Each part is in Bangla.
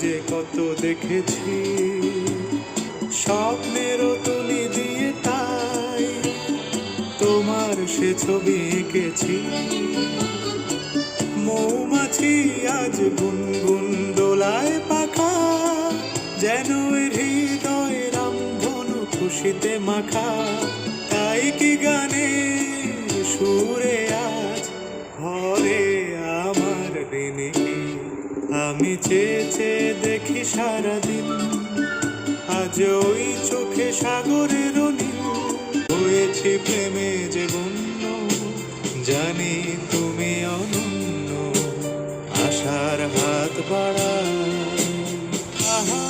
যে কত দেখেছি, স্বপ্নেরও তুলি দিয়ে তাই তোমার সে ছবি এঁকেছি। মৌমাছি আজ গুনগুন দোলায় পাখা, যেন হৃদয় রামধনু খুশিতে মাখা। তাই কি গানে সুরে আজ ঘরে আমার দিনে, আমি চেয়ে চেয়ে দেখি সারাদিন, আজ ওই চোখে সাগরের নীল। হয়েছি প্রেমে যে বন্য, জানি তুমি অনন্য, আশার হাত বাড়ায়। আহা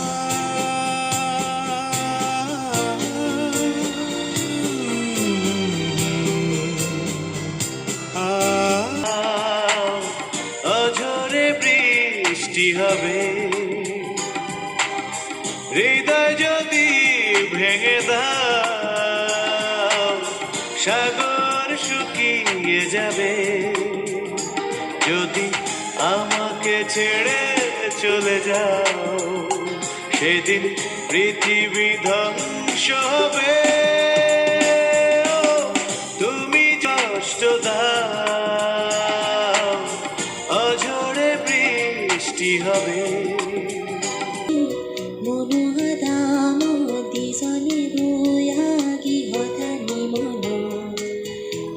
অঝরে বৃষ্টি হবে, হৃদয় যদি ভেঙে দাও, সাগর শুকিয়ে যাবে। যদি আমাকে ছেড়ে চলে যাও, সেদিন পৃথিবী ধ্বংস হবে। তুমি কষ্ট দাও, অঝরে বৃষ্টি হবে।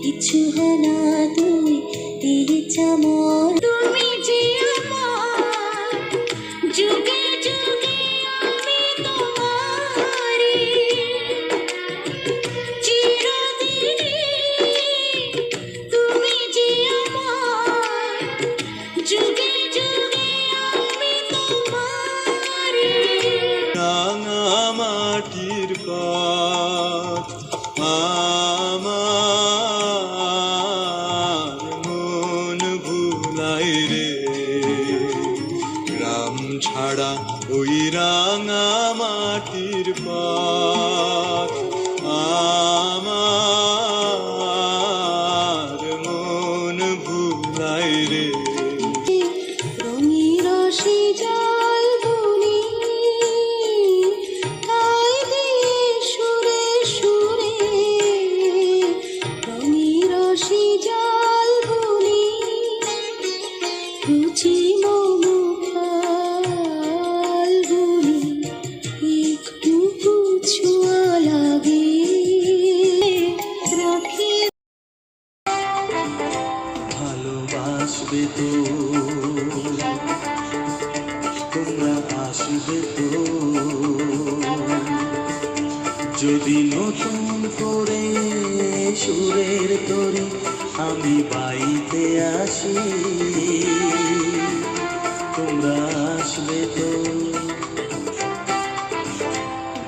কিছু না তুই ইচ্ছা মন, তুমি যে আমার যুগে যুগে, আমি তোমারি চিরদিনই। তুমি যে আমার যুগে যুগে, আমি তোমারি। রাঙা মাটির পথ আমার মন ভুলাই রে, গ্রাম ছাড়া ওই রাঙা মাটির পথ আমার মন ভুলাই রে। রঙিন রশি জল বুনি, তাই দিয়ে সুরে সুরে। রঙিন রশি জল বুনি, রুচি মোমো ফাল্গুনি, একটু ছোঁয়া লাগে রাখি। ভালোবাসবে তো, তোমরা আসবে তো, যদি নতুন করে সুরের তরি আমি বাইতে আসি। তোমরা আসবে তো,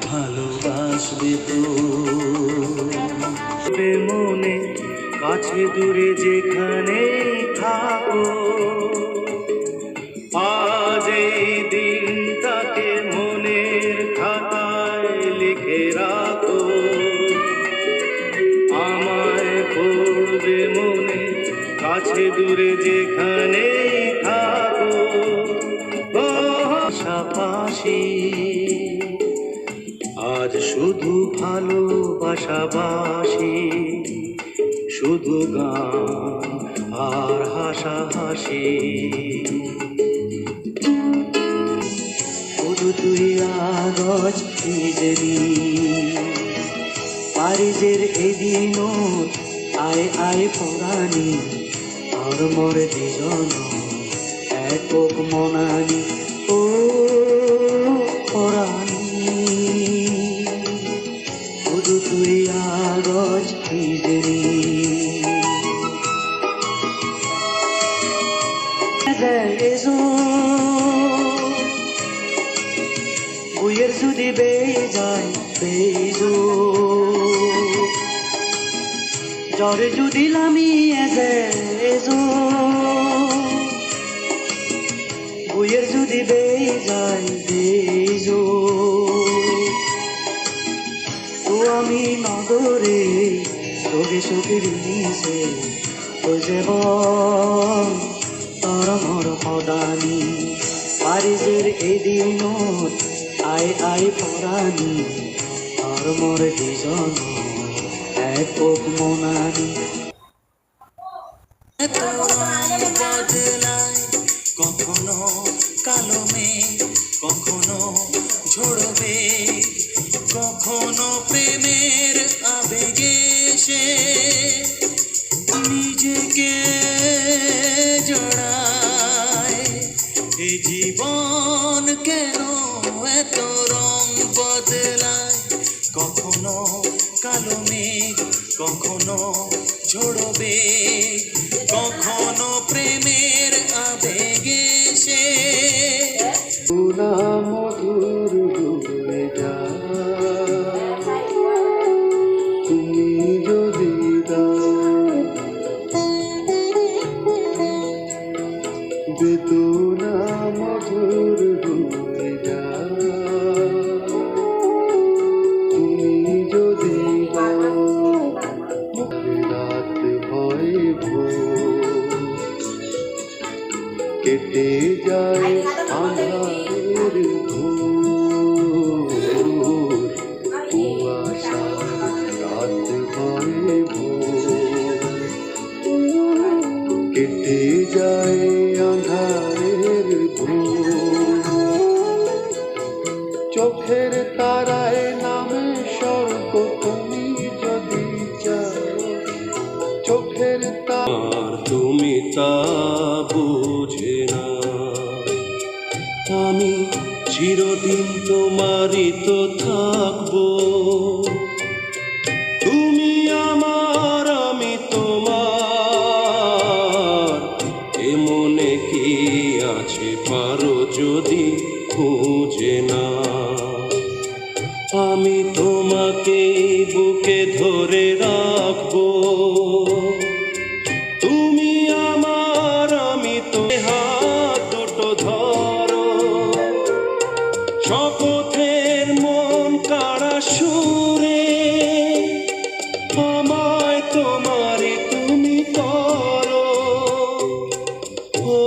ভালোবাসবে তো। মনে কাছে দূরে যেখানে থাকো, আজ এই দিনটাকে মনের খাতায় লিখে রাখো। আমায় পড়বে মনে কাছে দূরে যেখানে থাকো, পাশাপাশি। আজ শুধু ভালোবাসাবাসি, শুধু গান আর হাসাহাসি। শুধু তুই আগজ নিজেরি, পারিজের এদিন আয় আয় পরাণী, আর মরে দুজন একক মনানি। ও পরাণী, শুধু তুই আগজ নিজেরি। বইয়ের যদি বেয়ে যায় বেজো, জ্বরে যদি লামিয়ে যেজো, বইয়ের যদি বেয়ে যায় বেজো। তো আমি নগরে তোকে সুখের নিচে, ওই যে বল তার মর হদানি। পাৰিজেৰ এদিনত আই আই পৰাণী আৰু মোৰ দুজন একক মনানী বদলায় কখনো কালো মেঘ কখনো ঝরবে কখনো প্রেমের আবেগে সে নিজেকে জড়ায় এই জীবন কেন এত রং বদলায় কখনো কালো মেঘ কখনো ঝরবে কখনো প্রেমের আবেগে সে না মধুর ডুবে যায় তুমি যদি বেদনা মধুর ডুবে যায় তুমি যদি রাত হয় ভোর কেটে যায় আঁধারের ঘোর কুয়াশার রাত হয় ভোর কেটে যায় আঁধারের ঘোর চোখের তারায় নামে স্বর্গ তুমি যদি চাও চোখের তার তুমি তা বুঝে না আমি চিরদিন তোমারই তো থাকবো তুমি আমার আমি তোমার এমনে কি আছে পারো যদি খুঁজে না আমি তোমাকে বুকে ধরে রাখবো তুমি আমার আমি তো হাত দুটো ধরো শপথের মন কাড়া সুরে আমায় তোমারই তুমি করো ও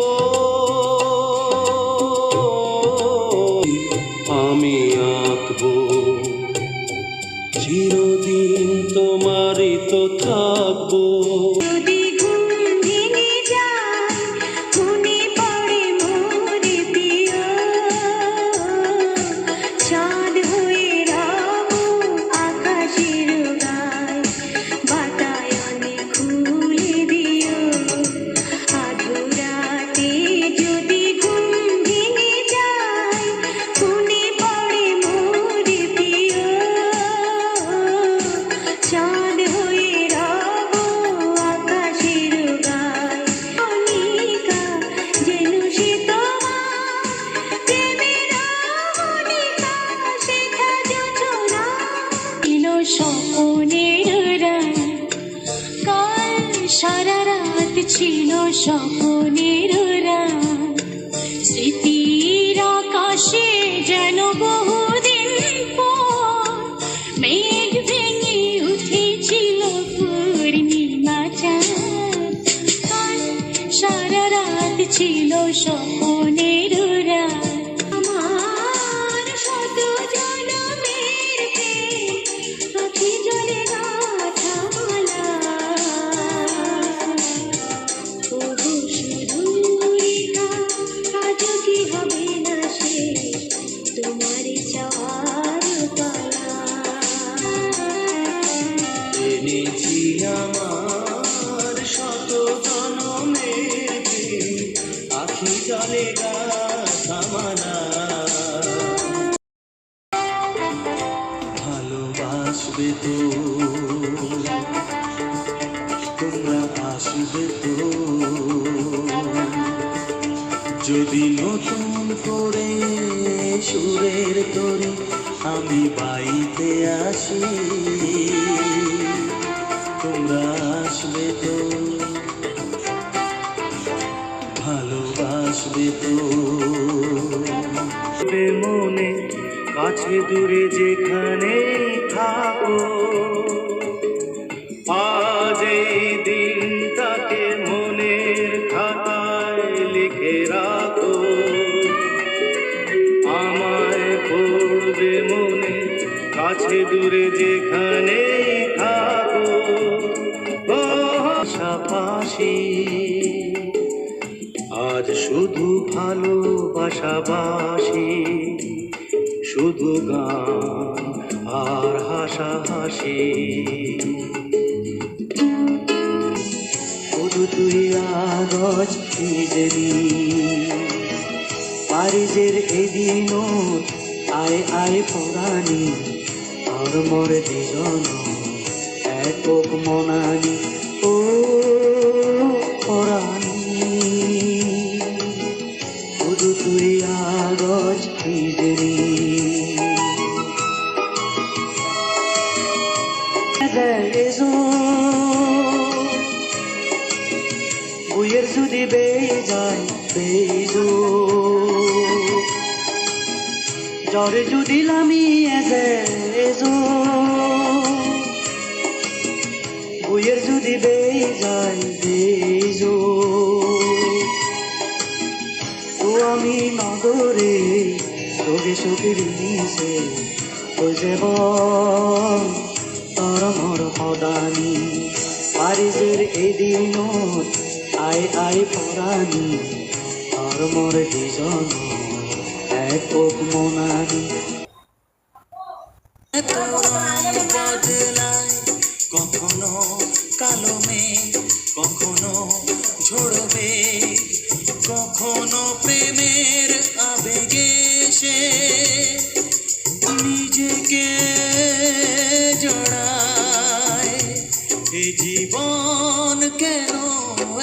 আমি আঁকবো চিরদিন তোমারই তো থাকবো যদি ঘুম ভেঙে যায় মনে পড়ে মোর প্রিয় চাঁদ হয়ে রব আকাশের গায় বাতায়নে খুলে দিও আধুরাতে যদি ঘুম ভেঙে যায় মনে পড়ে মোর প্রিয় চাঁদ হয়ে রব আকাশের গায় মনিকা যেন সে তোমার প্রেমের মনিকা শেখা যোচনা ছিল স্বপনের রাত কাল সারা রাত ছিল স্বপনের রাত স্মৃতির আকাশে যেন বহুদিন পর মেঘ ভেঙে উঠেছিল পূর্ণিমা চাঁদ কাল সারা রাত ছিল স্বপনের রাত আমার শত জনমের প্রেম আঁখি জলে গাঁথা মালা ওগো সুদূরিকা আজও কি হবে না শেষ তোমার চাওয়ার পালা এনেছি আমার শত জনমের প্রেম, আখি জলে গাথা মালা ভালোবাসবে তো তোমরা আসবে তো যদি নতুন করে সুরের তরি আমি বাইতে আসি তোমরা আসবে তো ভালোবাসবে তো মনে কাছে দূরে যেখানে থাকো আজ এই দিনটাকে মনের খাতায় লিখে রাখো কাছে দূরে যেখানে থাকো পাশাপাশি আজ শুধু ভালোবাসাবাসি শুধু গান আর হাসাহাসি শুধু তুই আগজ নিজেরি পারিজের এদিন আয় আয় পরাণী আর মরে দিজন একক মনানি ও পরাণী শুধু তুই আগজ নিজেরি বইয়ের যদি বেয়ে যায় বেজো জ্বরে যদি লামিয়ে যেজো বইয়ের যদি বেয়ে যায় বেজো ও আমি নগরে তোকে সুখের নিচে ও যাব তোর মর সদানি পারিজের এদিন আয় আয় পরাণী আর মর দিজন একক মনানি বদলায় কখনো কালো মেঘ কখনো ঝরবে কখনো প্রেমের আবেগে সে নিজেকে জড়ায় এ জীবন কেন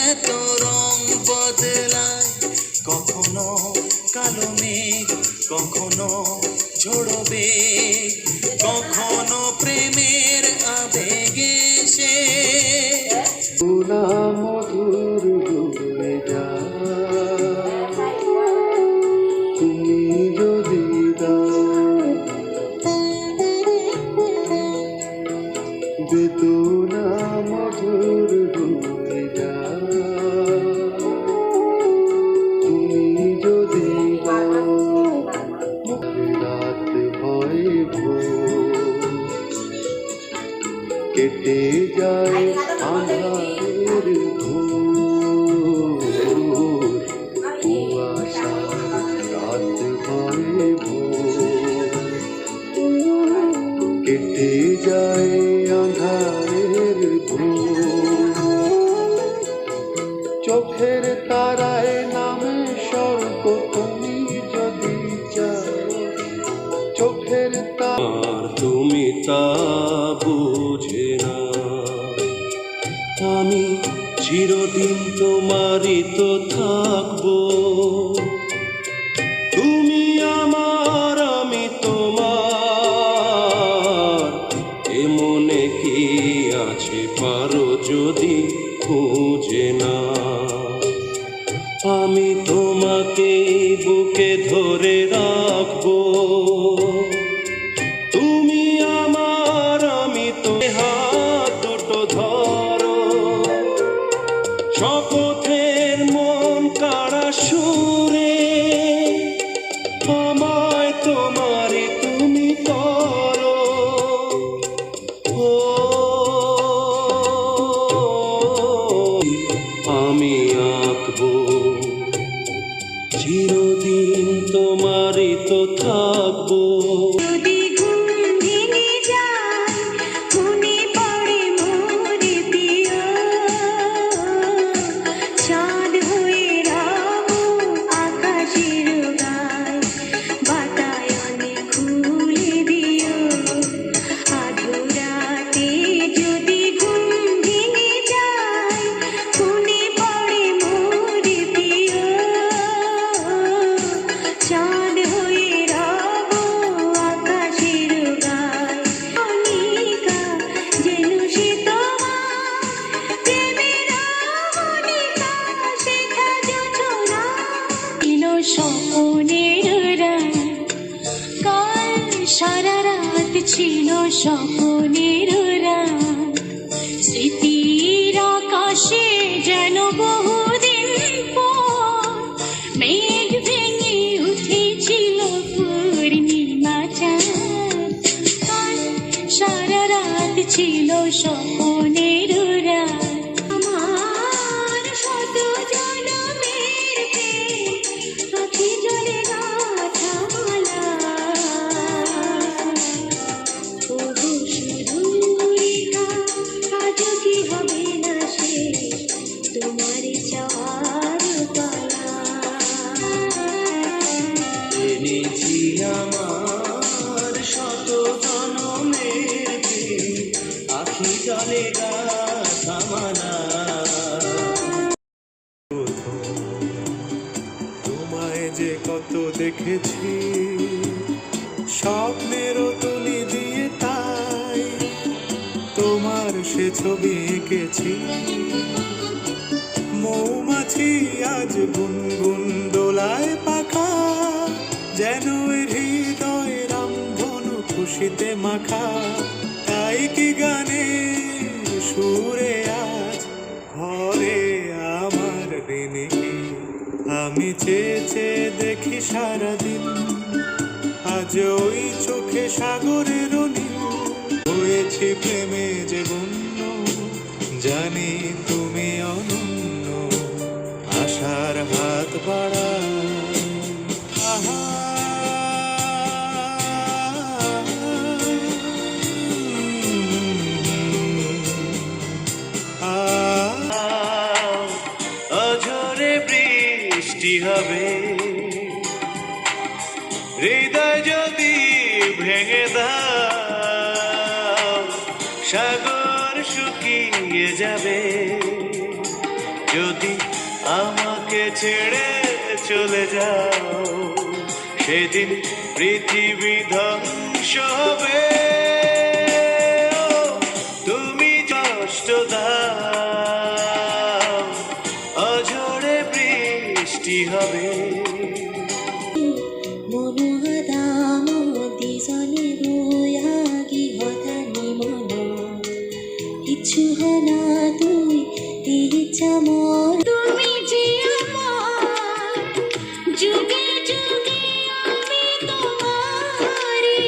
এত রং বদলায় কখনো কালো মেঘ কখনো ঝরবে কখনো প্রেমের আবেগে সে তুলা মধুর ডুবে যায় তুমি যদি দাও বেদনা মধুর ডুবে যায় তুমি যদি দাও রাত হয় ভোর কেটে যায় আঁধারের ঘোর কুয়াশা রাত হয় ভোর কেটে যায় আঁধারের ঘোর চোখের তারায় নামে স্বর্গ তুমি যদি চাও চোখের তার তুমি তা বুঝে না আমি চিরদিন তোমারই তো থাকবো তুমি আমার আমি তোমার এ মনে কি আছে পারো যদি খুঁজে না আমি তোমাকে বুকে ধরে রাখবো তুমি আমার আমি তো হাত দুটো ধরো শপথের মন কাড়া সুরে আমায় তোমারই তুমি করো ও আমি আঁকবো চিরদিন তোমারই তো থাকবো যদি ঘুম ভেঙে যায় মনে পড়ে মোর প্রিয় চাঁদ হয়ে রামু আকাশের গায় বাতায়নে খুলে দিও আধুরাতে যদি ঘুম ভেঙে যায় মনে পড়ে মোর প্রিয় চাঁদ হয়ে রব আকাশের গায় মনিকা যেন সে তোমার প্রেমের মনিকা শেখা যোচনা ছিল স্বপ্নের রাত কাল সারা রাত ছিল স্বপ্নের রাত স্মৃতির আকাশে যেন বহুদিন পর মেঘ ভেঙে উঠেছিল পূর্ণিমা চাঁদ কাল ছিল স্বপ্নের রাত আমার শত জনমের প্রেম আখি জলে গাথা মালা ওগো সুদূরিকা আজ কি হবে না শেষ তোমার চাওয়ার পালা এনেছি আমার শত জনমের প্রেম, আখি জলে গাথা মালা। তোমায় যে কত দেখেছি স্বপ্নেরও তুলি দিয়ে, তাই তোমার সে ছবি এঁকেছি। মৌমাছি আজ গুনগুন দোলায় পাখা, যেন এ হৃদয় রামধনু খুশিতে মাখা। তাই কি গানে সুরে আজ ঘরে আমার দিনে আমি চেয়ে চেয়ে দেখি সারাদিন। আজ ওই চোখে সাগরের নীল হয়েছি প্রেমে যে বন্য, জানি তুমি অনন্য। আশার হাত বাড়ায় আহা অঝরে বৃষ্টি হবে, হৃদয় যদি ভেঙে দাও, সাগর শুকিয়ে যাবে। যদি আমাকে ছেড়ে চলে যাও, সেদিন পৃথিবী ধ্বংস হবে। তুমি কষ্ট দাও, অঝরে বৃষ্টি হবে। মনোহদাম দিজনে রয়াগি হতানি মন কিছু হনা তুই ইচ্ছা মন তুমি যে আমার যুগে যুগে আমি তোমারি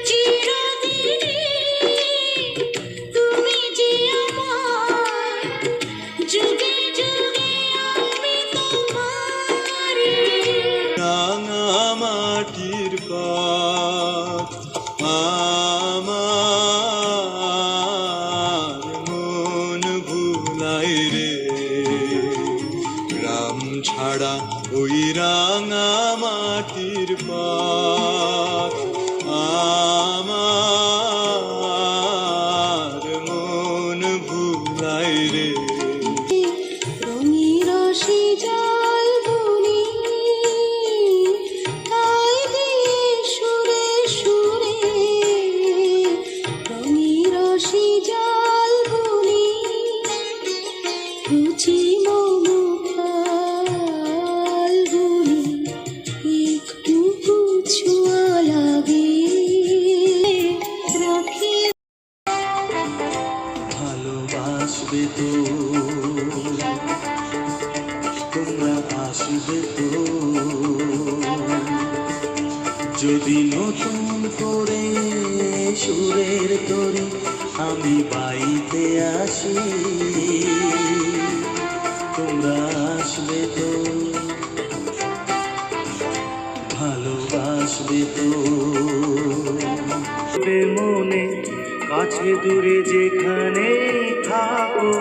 চিরদিনে তুমি যে আমার যুগে যুগে আমি তোমারি রাঙা মাটির পথ আমার মন ভুলাই রে। গ্রাম ছাড়া ওই রাঙা মাটির পথ আমার মন ভুলাই রে। রঙিন রশি জল বুনি তাই দিয়ে সুরে সুরে রঙিন রশি জল বুনি রুচি মমু ফাল্গুনি একটু ছোঁয়া লাগে রাখি ভালোবাসবে তো তোমরা আসবে তো, যদি নতুন করে সুরের তরি আমি বাইতে আসি। তোমরা আসবে তো, ভালোবাসবে তো। মনে কাছে দূরে যেখানে থাকো,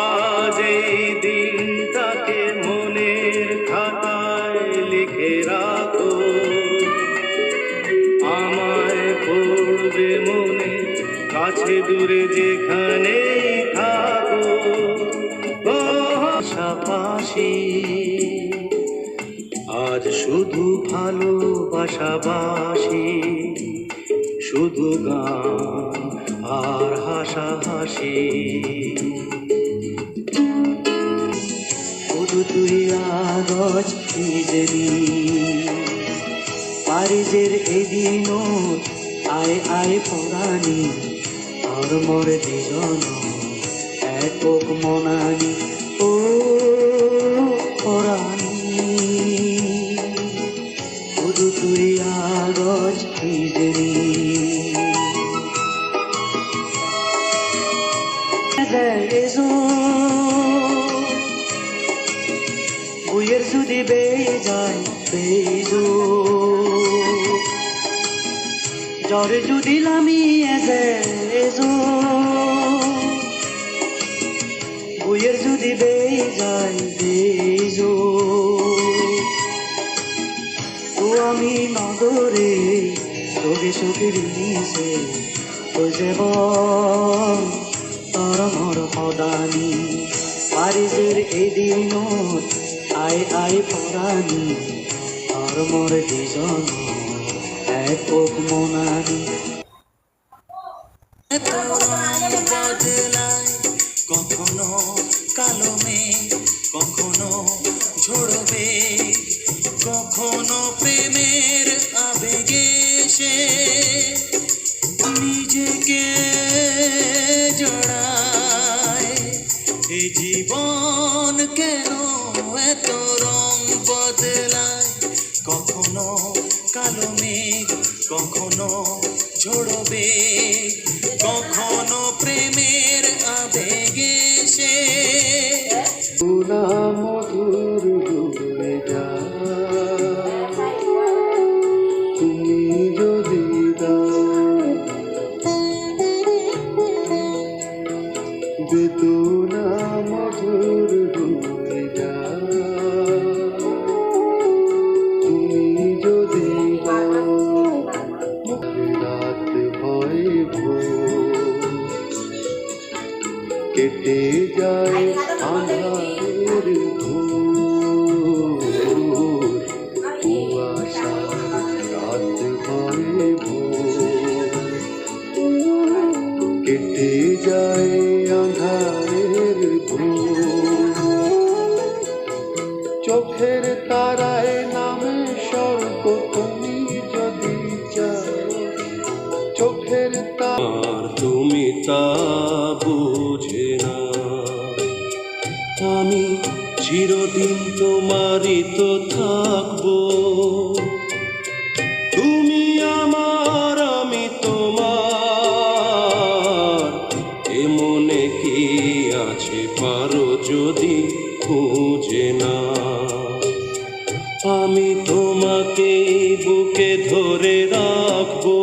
আজ এই দিনটাকে মনের খাতায় লিখে রাখো। আমায় পড়বে মনে কাছে দূরে যেখানে থাকো। ও পাশাপাশি আজ শুধু ভালোবাসাবাসি, শুধু গান আর হাসাহাসি। শুধু তুই আগজ নিজেরি পারিজের এদিন আয় আয় পরাণী আর মরে দিজন একক মনানি ও পরাণী। শুধু তুই আগজ নিজেরি বেয়ে যায় বেজো জ্বরে যদি লামি এজো বইয়ের যদি বেয়ে যায় বেজো ও আমি নগরে রোগে শোকের নিছে ওই যে তর মর হদানি পারিজের এদিন আয় আয় পরানি তর মর দুজন একক মনানি রং বদলায় কখনো কালো মেঘ কখনো ঝরবে কখনো প্রেমের আবেগে সে নিজেকে জড়ায় এই জীবন কেন এত রং বদলায় কখনো কালো মেঘ কখনো ঝরবে কখনো প্রেমের আবেগে সে তুলা মধুর ডুবে যা তুমি যদি বেদনা মধুর ডুবে যা তুমি যদি রাত হয় ভোর কেটে যায় আঁধারের ঘোর কুয়াশা রাত হয় ভোর কেটে যায় আঁধারের ঘোর চোখের তারায় নামে স্বর্গ তুমি যদি চাও চোখের তার তুমি তা বুঝে না আমি চিরদিন তোমারই তো থাকবো তুমি আমার আমি তোমার এ মনে কি আছে পারো যদি খুঁজে না আমি তোমাকে বুকে ধরে রাখবো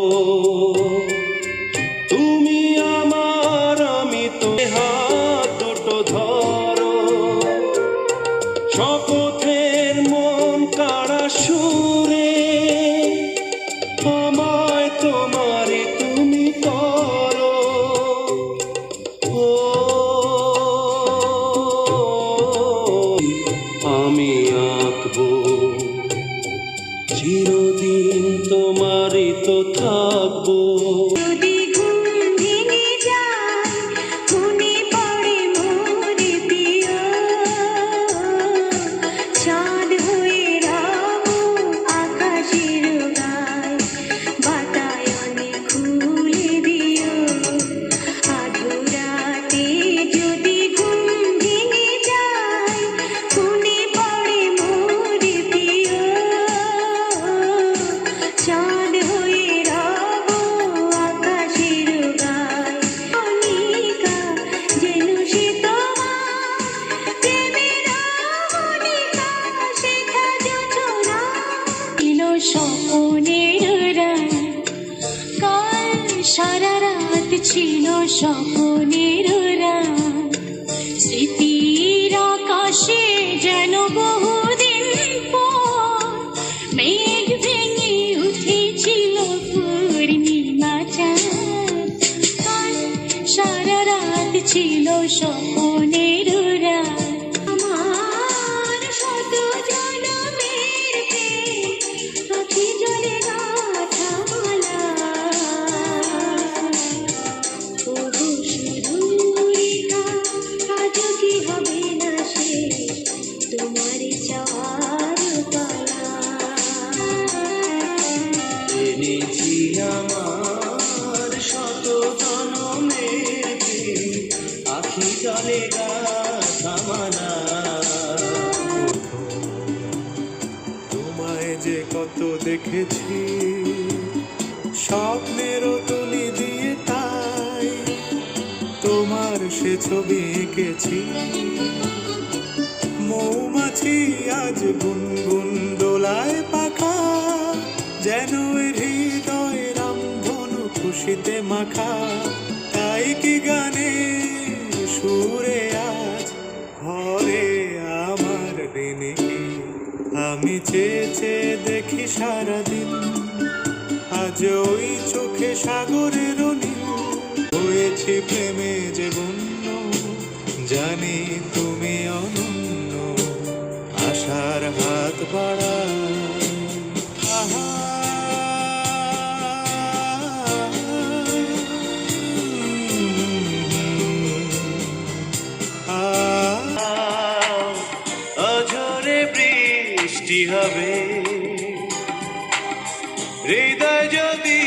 তুমি আমার আমি তো হাত দুটো ধরো শপথের মন কাড়া সুরে আমায় তোমারই তুমি করো ও আমি আঁকবো চিরদিন তোমারই তো থাকবো যদি ঘুম ভেঙে যায় মনে পড়ে মোর প্রিয় চাঁদ হয়ে রব আকাশের গায় বাতায়নে খুলে দিও আধুরাতে যদি ঘুম ভেঙে যায় মনে পড়ে মোর প্রিয় চাঁদ হয়ে রব আকাশের গায় অনিকা যেন সে তোমার প্রেমের অনিকা শেখা যোচনা ছিল স্বপ্নের রাত কাল সারা রাত ছিল স্বপ্নের রাত স্মৃতির আকাশে যেন বহুদিন পর মেঘ ভেঙে উঠেছিল পূর্ণিমা চাঁদ কাল সারা রাত ছিল স্বপ্নের রাত আমার শত জনমের প্রেম আঁখি জলে গাঁথা মালা ওগো সুদূরিকা আজও কি হবে না শেষ তোমার চাওয়ার পালা এনেছি আমার শত জনমের প্রেম আখি জলে গাথা মালা তোমায় যে কত দেখেছি স্বপ্নের তুলি দিয়ে তাই তোমার সে ছবি এঁকেছি মৌমাছি আছি আজ গুনগুন দোলায় পাখা, যেন এ হৃদয় রামধনু খুশিতে মাখা। তাই কি গানে সুরে আজ ঘরে আমার দিনে কি আমি চেয়ে চেয়ে দেখি সারাদিন। আজ ওই চোখে সাগরের নীল, হয়েছি প্রেমে যে বন্য, জানি তুমি অনন্য, আশার হাত বাড়ায়। আহা অঝরে বৃষ্টি হবে, হৃদয় যদি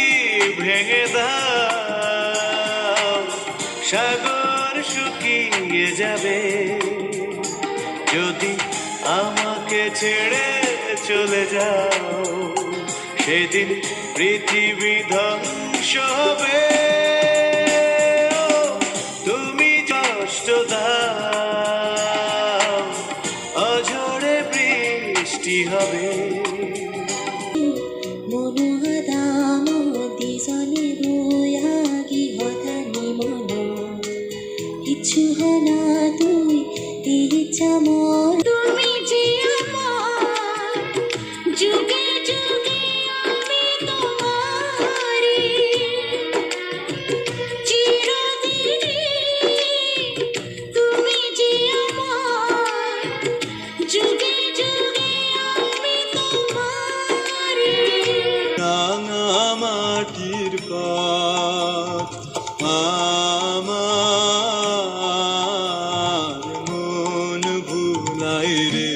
ভেঙে দাও, সাগর শুকিয়ে যাবে। যদি আমাকে ছেড়ে চলে যাও, সেদিন পৃথিবী ধ্বংস হবে। ও, তুমি কষ্ট দাও, অঝরে বৃষ্টি হবে। কিছু হনা তুই ইচ্ছা মন, তুমি যে আমার যুগে যুগে, আমি তোমারি চিরদিনই। তুমি যে আমার যুগে যুগে, আমি তোমারি। রাঙা মাটির পথ আমার মন ভুলাই রে,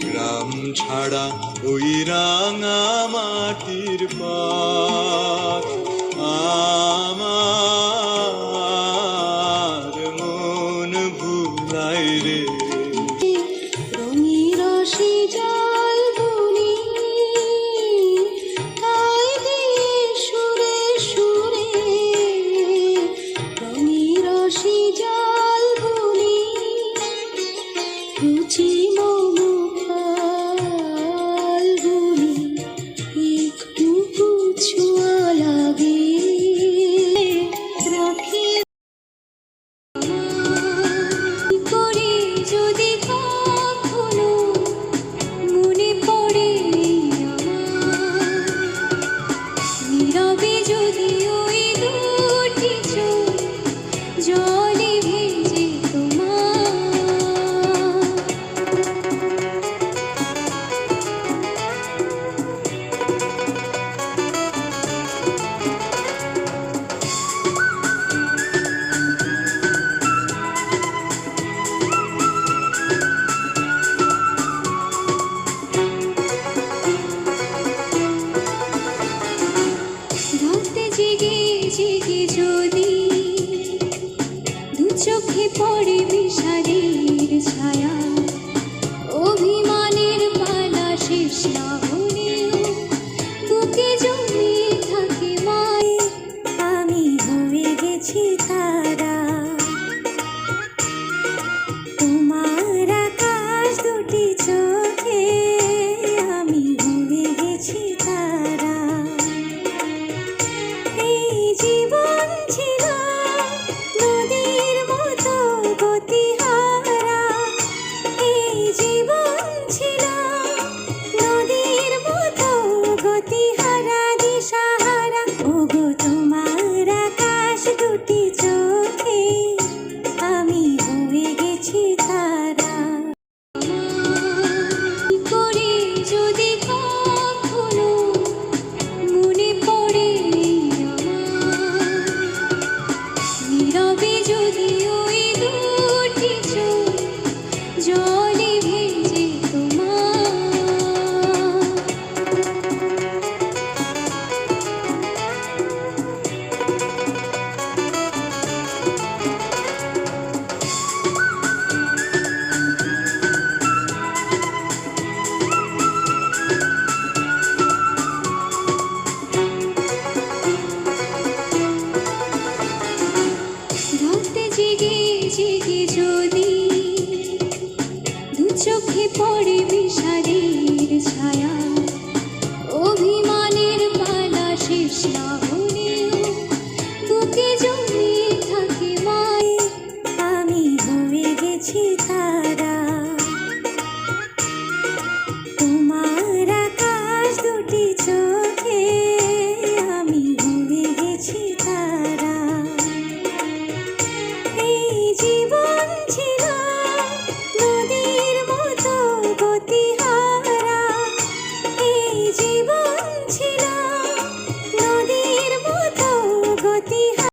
গ্রাম ছাড়া ওই রাঙা মাটির পথ আমার মন ভুলাই রে। রঙি রসে জল বুনি, তাই দিয়ে সুরে সুরে। রঙি রসে জল বুনি, রুচি মম